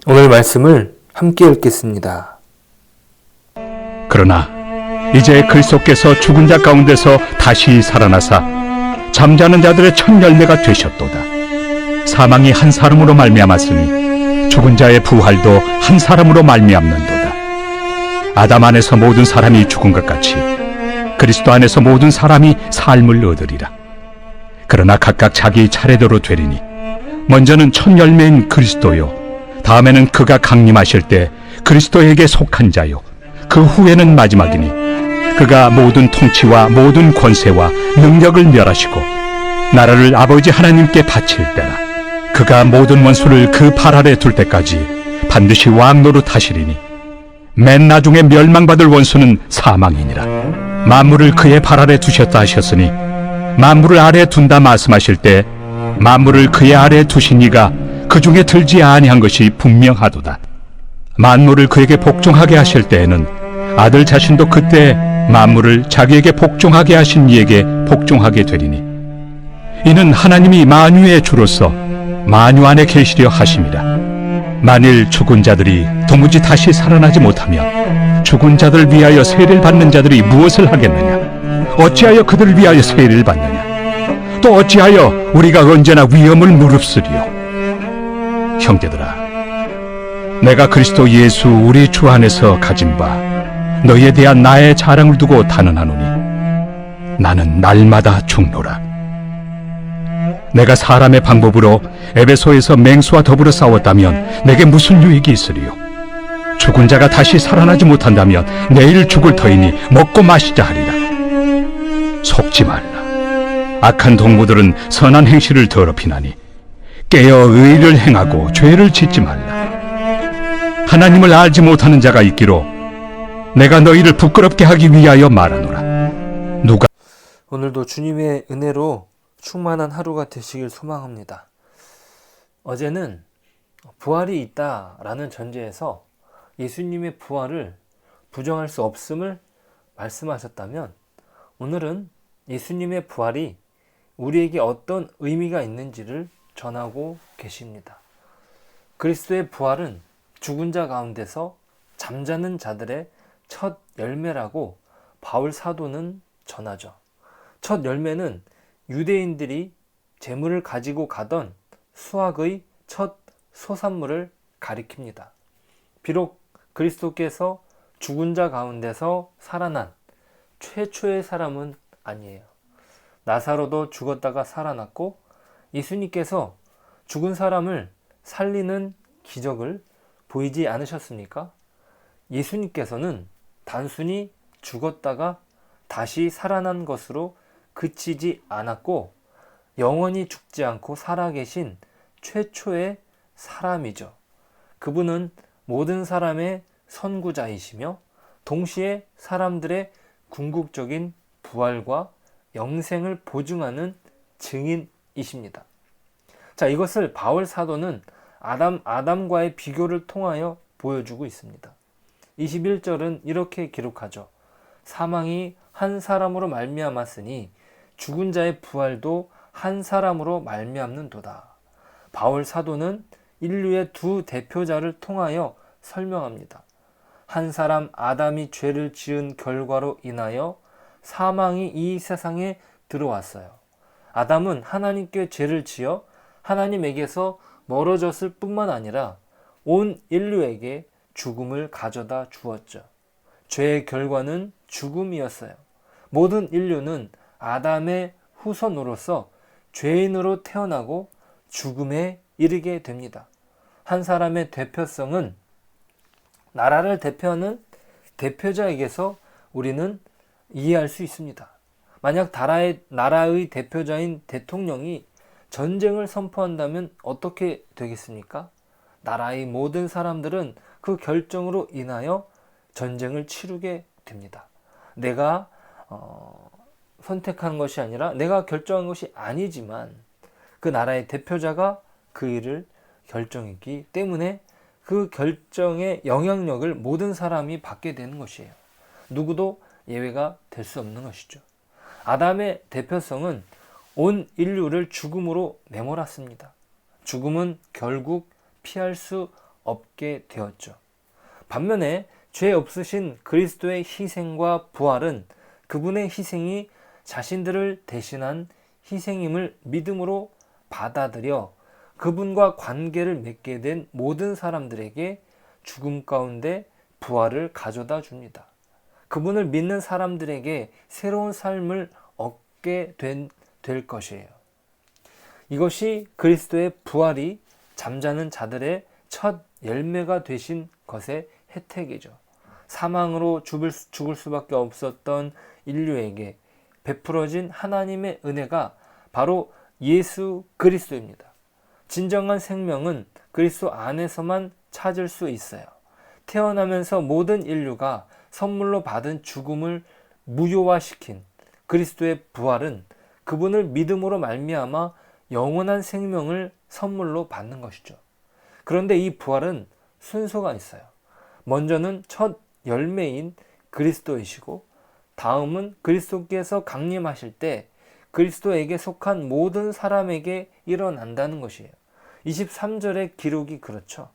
오늘 말씀을 함께 읽겠습니다. 그러나 이제 그리스도께서 죽은 자 가운데서 다시 살아나사 잠자는 자들의 첫 열매가 되셨도다. 사망이 한 사람으로 말미암았으니 죽은 자의 부활도 한 사람으로 말미암는도다. 아담 안에서 모든 사람이 죽은 것 같이 그리스도 안에서 모든 사람이 삶을 얻으리라. 그러나 각각 자기 차례대로 되리니 먼저는 첫 열매인 그리스도요, 다음에는 그가 강림하실 때 그리스도에게 속한 자요, 그 후에는 마지막이니 그가 모든 통치와 모든 권세와 능력을 멸하시고 나라를 아버지 하나님께 바칠 때라. 그가 모든 원수를 그 발 아래 둘 때까지 반드시 왕 노릇하시리니 맨 나중에 멸망받을 원수는 사망이니라. 만물을 그의 발 아래 두셨다 하셨으니 만물을 아래 둔다 말씀하실 때 만물을 그의 아래 두신 이가 그 중에 들지 아니한 것이 분명하도다. 만물을 그에게 복종하게 하실 때에는 아들 자신도 그때 만물을 자기에게 복종하게 하신 이에게 복종하게 되리니 이는 하나님이 만유의 주로서 만유 안에 계시려 하심이라. 만일 죽은 자들이 도무지 다시 살아나지 못하면 죽은 자들을 위하여 세례를 받는 자들이 무엇을 하겠느냐? 어찌하여 그들을 위하여 세례를 받느냐? 또 어찌하여 우리가 언제나 위험을 무릅쓰리요? 형제들아, 내가 그리스도 예수 우리 주 안에서 가진 바 너희에 대한 나의 자랑을 두고 단언하노니 나는 날마다 죽노라. 내가 사람의 방법으로 에베소에서 맹수와 더불어 싸웠다면 내게 무슨 유익이 있으리요? 죽은 자가 다시 살아나지 못한다면 내일 죽을 터이니 먹고 마시자 하리라. 속지 말라. 악한 동무들은 선한 행실을 더럽히나니 깨어 의를 행하고 죄를 짓지 말라. 하나님을 알지 못하는 자가 있기로 내가 너희를 부끄럽게 하기 위하여 말하노라. 누가 오늘도 주님의 은혜로 충만한 하루가 되시길 소망합니다. 어제는 부활이 있다라는 전제에서 예수님의 부활을 부정할 수 없음을 말씀하셨다면, 오늘은 예수님의 부활이 우리에게 어떤 의미가 있는지를 전하고 계십니다. 그리스도의 부활은 죽은 자 가운데서 잠자는 자들의 첫 열매라고 바울 사도는 전하죠. 첫 열매는 유대인들이 재물을 가지고 가던 수확의 첫 소산물을 가리킵니다. 비록 그리스도께서 죽은 자 가운데서 살아난 최초의 사람은 아니에요. 나사로도 죽었다가 살아났고, 예수님께서 죽은 사람을 살리는 기적을 보이지 않으셨습니까? 예수님께서는 단순히 죽었다가 다시 살아난 것으로 그치지 않았고, 영원히 죽지 않고 살아계신 최초의 사람이죠. 그분은 모든 사람의 선구자이시며 동시에 사람들의 궁극적인 부활과 영생을 보증하는 증인이십니다. 자, 이것을 바울 사도는 아담과의 비교를 통하여 보여주고 있습니다. 21절은 이렇게 기록하죠. 사망이 한 사람으로 말미암았으니 죽은 자의 부활도 한 사람으로 말미암는도다. 바울 사도는 인류의 두 대표자를 통하여 설명합니다. 한 사람 아담이 죄를 지은 결과로 인하여 사망이 이 세상에 들어왔어요. 아담은 하나님께 죄를 지어 하나님에게서 멀어졌을 뿐만 아니라 온 인류에게 죽음을 가져다 주었죠. 죄의 결과는 죽음이었어요. 모든 인류는 아담의 후손으로서 죄인으로 태어나고 죽음에 이르게 됩니다. 한 사람의 대표성은 나라를 대표하는 대표자에게서 우리는 이해할 수 있습니다. 만약 나라의 대표자인 대통령이 전쟁을 선포한다면 어떻게 되겠습니까? 나라의 모든 사람들은 그 결정으로 인하여 전쟁을 치르게 됩니다. 내가 선택한 것이 아니라 내가 결정한 것이 아니지만 그 나라의 대표자가 그 일을 결정했기 때문에 그 결정의 영향력을 모든 사람이 받게 되는 것이에요. 누구도 예외가 될 수 없는 것이죠. 아담의 대표성은 온 인류를 죽음으로 내몰았습니다. 죽음은 결국 피할 수 없게 되었죠. 반면에 죄 없으신 그리스도의 희생과 부활은 그분의 희생이 자신들을 대신한 희생임을 믿음으로 받아들여 그분과 관계를 맺게 된 모든 사람들에게 죽음 가운데 부활을 가져다 줍니다. 그분을 믿는 사람들에게 새로운 삶을 얻게 될 것이에요. 이것이 그리스도의 부활이 잠자는 자들의 첫 열매가 되신 것의 혜택이죠. 사망으로 죽을 수밖에 없었던 인류에게 베풀어진 하나님의 은혜가 바로 예수 그리스도입니다. 진정한 생명은 그리스도 안에서만 찾을 수 있어요. 태어나면서 모든 인류가 선물로 받은 죽음을 무효화시킨 그리스도의 부활은 그분을 믿음으로 말미암아 영원한 생명을 선물로 받는 것이죠. 그런데 이 부활은 순서가 있어요. 먼저는 첫 열매인 그리스도이시고, 다음은 그리스도께서 강림하실 때 그리스도에게 속한 모든 사람에게 일어난다는 것이에요. 23절의 기록이 그렇죠.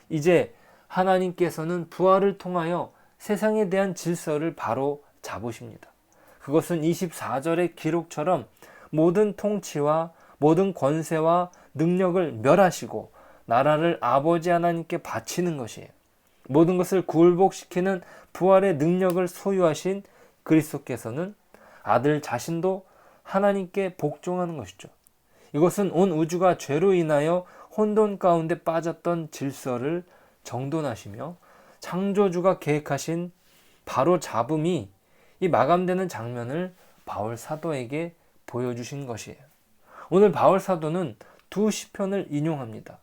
이제 하나님께서는 부활을 통하여 세상에 대한 질서를 바로 잡으십니다. 그것은 24절의 기록처럼 모든 통치와 모든 권세와 능력을 멸하시고 나라를 아버지 하나님께 바치는 것이에요. 모든 것을 굴복시키는 부활의 능력을 소유하신 그리스도께서는 아들 자신도 하나님께 복종하는 것이죠. 이것은 온 우주가 죄로 인하여 혼돈 가운데 빠졌던 질서를 정돈하시며 창조주가 계획하신 바로 잡음이 이 마감되는 장면을 바울 사도에게 보여주신 것이에요. 오늘 바울 사도는 두 시편을 인용합니다.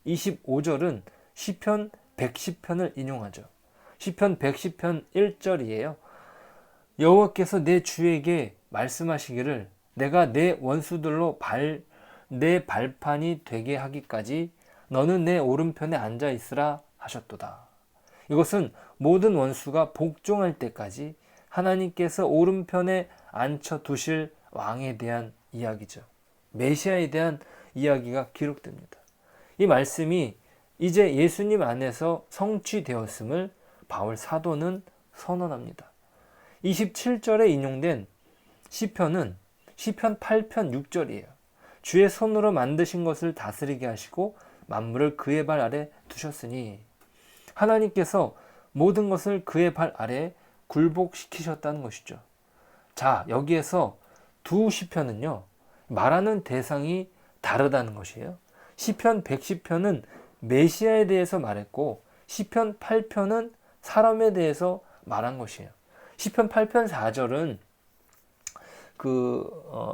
25절은 시편 110편을 인용하죠. 시편 110편 1절이에요. 여호와께서 내 주에게 말씀하시기를 내가 내 원수들로 내 발판이 되게 하기까지 너는 내 오른편에 앉아 있으라 하셨도다. 이것은 모든 원수가 복종할 때까지 하나님께서 오른편에 앉혀 두실 왕에 대한 이야기죠. 메시아에 대한 이야기가 기록됩니다. 이 말씀이 이제 예수님 안에서 성취되었음을 바울 사도는 선언합니다. 27절에 인용된 시편은 시편 8편 6절이에요. 주의 손으로 만드신 것을 다스리게 하시고 만물을 그의 발 아래 두셨으니, 하나님께서 모든 것을 그의 발 아래 굴복시키셨다는 것이죠. 자, 여기에서 두 시편은요, 말하는 대상이 다르다는 것이에요. 시편 110편은 메시아에 대해서 말했고 시편 8편은 사람에 대해서 말한 것이에요. 시편 8편 4절은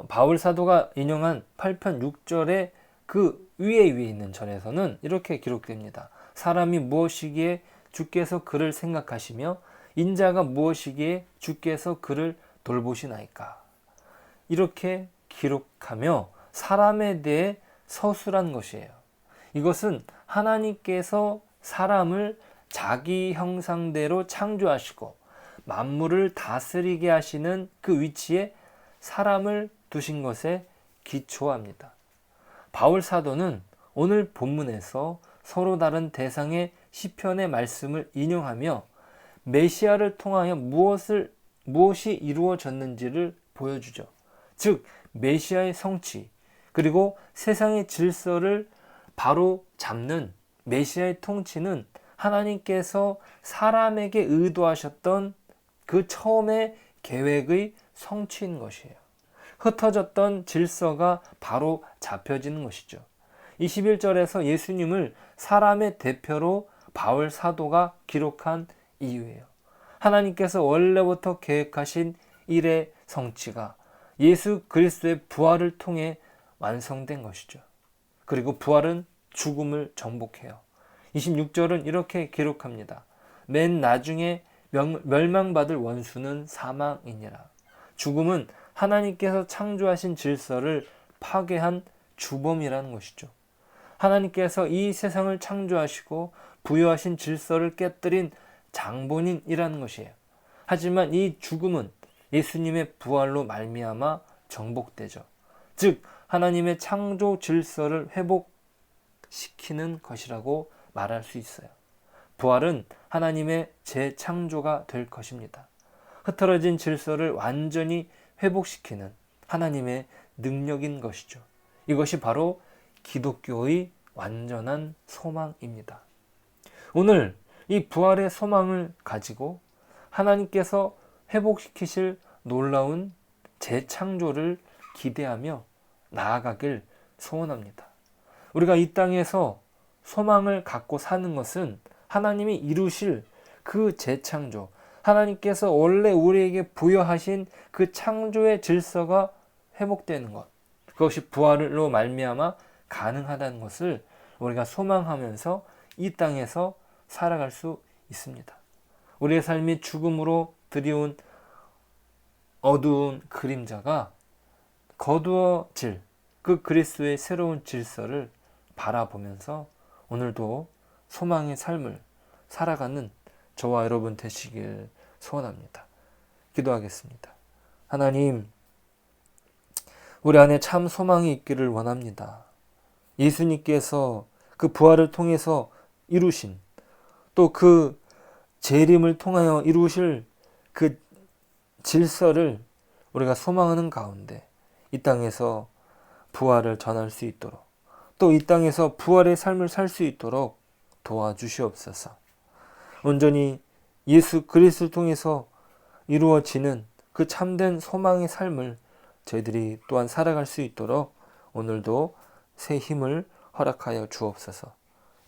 바울 사도가 인용한 8편 6절의 그 위에 있는 절에서는 이렇게 기록됩니다. 사람이 무엇이기에 주께서 그를 생각하시며 인자가 무엇이기에 주께서 그를 돌보시나이까. 이렇게 기록하며 사람에 대해 서술한 것이에요. 이것은 하나님께서 사람을 자기 형상대로 창조하시고 만물을 다스리게 하시는 그 위치에 사람을 두신 것에 기초합니다. 바울 사도는 오늘 본문에서 서로 다른 대상의 시편의 말씀을 인용하며 메시아를 통하여 무엇이 이루어졌는지를 보여주죠. 즉 메시아의 성취, 그리고 세상의 질서를 바로 잡는 메시아의 통치는 하나님께서 사람에게 의도하셨던 그 처음의 계획의 성취인 것이에요. 흩어졌던 질서가 바로 잡혀지는 것이죠. 21절에서 예수님을 사람의 대표로 바울 사도가 기록한 이유예요. 하나님께서 원래부터 계획하신 일의 성취가 예수 그리스도의 부활을 통해 완성된 것이죠. 그리고 부활은 죽음을 정복해요. 26절은 이렇게 기록합니다. 맨 나중에 멸망받을 원수는 사망이니라. 죽음은 하나님께서 창조하신 질서를 파괴한 주범이라는 것이죠. 하나님께서 이 세상을 창조하시고 부여하신 질서를 깨뜨린 장본인이라는 것이에요. 하지만 이 죽음은 예수님의 부활로 말미암아 정복되죠. 즉 하나님의 창조 질서를 회복시키는 것이라고 말할 수 있어요. 부활은 하나님의 재창조가 될 것입니다. 흐트러진 질서를 완전히 회복시키는 하나님의 능력인 것이죠. 이것이 바로 기독교의 완전한 소망입니다. 오늘 이 부활의 소망을 가지고 하나님께서 회복시키실 놀라운 재창조를 기대하며 나아가길 소원합니다. 우리가 이 땅에서 소망을 갖고 사는 것은 하나님이 이루실 그 재창조, 하나님께서 원래 우리에게 부여하신 그 창조의 질서가 회복되는 것, 그것이 부활로 말미암아 가능하다는 것을 우리가 소망하면서 이 땅에서 살아갈 수 있습니다. 우리의 삶이 죽음으로 드리운 어두운 그림자가 거두어질 그 그리스도의 새로운 질서를 바라보면서 오늘도 소망의 삶을 살아가는 저와 여러분 되시길 소원합니다. 기도하겠습니다. 하나님, 우리 안에 참 소망이 있기를 원합니다. 예수님께서 그 부활을 통해서 이루신 또 그 재림을 통하여 이루실 그 질서를 우리가 소망하는 가운데 이 땅에서 부활을 전할 수 있도록 또 이 땅에서 부활의 삶을 살 수 있도록 도와주시옵소서. 온전히 예수 그리스도를 통해서 이루어지는 그 참된 소망의 삶을 저희들이 또한 살아갈 수 있도록 오늘도 새 힘을 허락하여 주옵소서.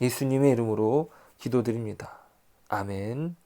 예수님의 이름으로 기도드립니다. 아멘.